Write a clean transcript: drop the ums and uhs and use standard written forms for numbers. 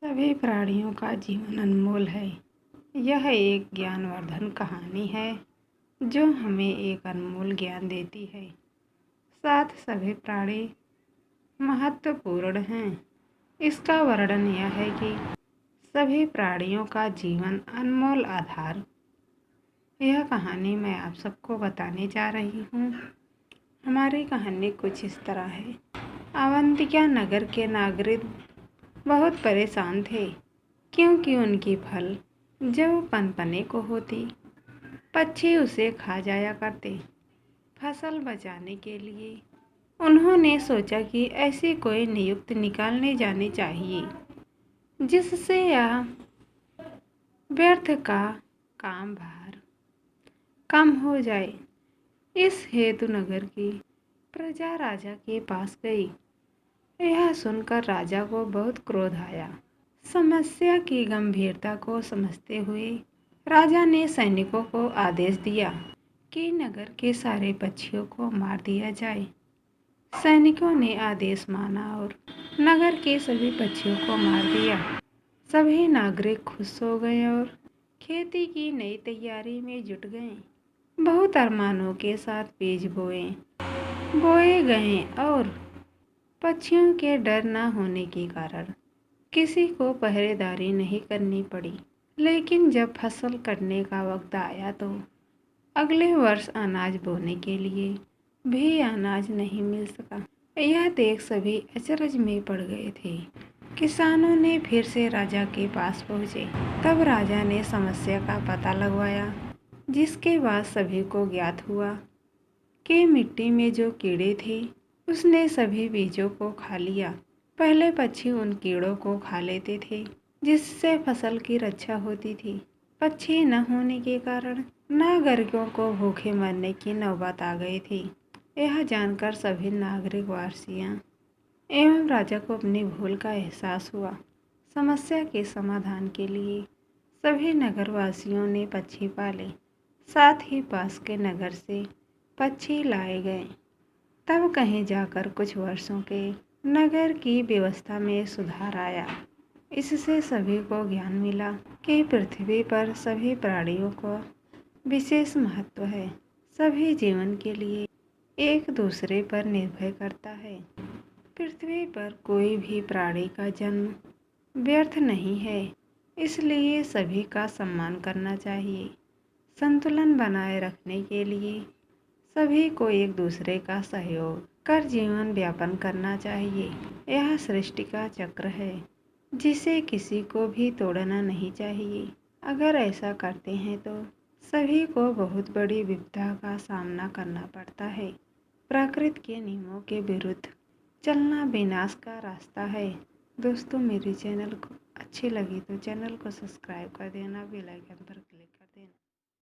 सभी प्राणियों का जीवन अनमोल है। यह एक ज्ञानवर्धन कहानी है जो हमें एक अनमोल ज्ञान देती है। साथ सभी प्राणी महत्वपूर्ण हैं। इसका वर्णन यह है कि सभी प्राणियों का जीवन अनमोल आधार। यह कहानी मैं आप सबको बताने जा रही हूँ। हमारी कहानी कुछ इस तरह है। अवंतिका नगर के नागरिक बहुत परेशान थे क्योंकि उनकी फल जब पनपने को होती पक्षी उसे खा जाया करते। फसल बचाने के लिए उन्होंने सोचा कि ऐसी कोई नियुक्त निकालने जानी चाहिए जिससे यह व्यर्थ का काम भार कम हो जाए। इस हेतु नगर की प्रजा राजा के पास गई। यह सुनकर राजा को बहुत क्रोध आया। समस्या की गंभीरता को समझते हुए राजा ने सैनिकों को आदेश दिया कि नगर के सारे पक्षियों को मार दिया जाए। सैनिकों ने आदेश माना और नगर के सभी पक्षियों को मार दिया। सभी नागरिक खुश हो गए और खेती की नई तैयारी में जुट गए। बहुत अरमानों के साथ बीज बोए गए और पक्षियों के डर न होने के कारण किसी को पहरेदारी नहीं करनी पड़ी। लेकिन जब फसल कटने का वक्त आया तो अगले वर्ष अनाज बोने के लिए भी अनाज नहीं मिल सका। यह देख सभी अचरज में पड़ गए थे। किसानों ने फिर से राजा के पास पहुँचे। तब राजा ने समस्या का पता लगवाया, जिसके बाद सभी को ज्ञात हुआ कि मिट्टी में जो कीड़े थे उसने सभी बीजों को खा लिया। पहले पक्षी उन कीड़ों को खा लेते थे जिससे फसल की रक्षा होती थी। पक्षी न होने के कारण नागरिकों को भूखे मरने की नौबत आ गई थी। यह जानकर सभी नागरिक वासियां एवं राजा को अपनी भूल का एहसास हुआ। समस्या के समाधान के लिए सभी नगरवासियों ने पक्षी पाले। साथ ही पास के नगर से पक्षी लाए गए। तब कहीं जाकर कुछ वर्षों के नगर की व्यवस्था में सुधार आया। इससे सभी को ज्ञान मिला कि पृथ्वी पर सभी प्राणियों को विशेष महत्व है। सभी जीवन के लिए एक दूसरे पर निर्भर करता है। पृथ्वी पर कोई भी प्राणी का जन्म व्यर्थ नहीं है, इसलिए सभी का सम्मान करना चाहिए। संतुलन बनाए रखने के लिए सभी को एक दूसरे का सहयोग कर जीवन यापन करना चाहिए। यह सृष्टि का चक्र है जिसे किसी को भी तोड़ना नहीं चाहिए। अगर ऐसा करते हैं तो सभी को बहुत बड़ी विपदा का सामना करना पड़ता है। प्रकृति के नियमों के विरुद्ध चलना विनाश का रास्ता है। दोस्तों, मेरी चैनल को अच्छी लगी तो चैनल को सब्सक्राइब कर देना, बेल आइकन पर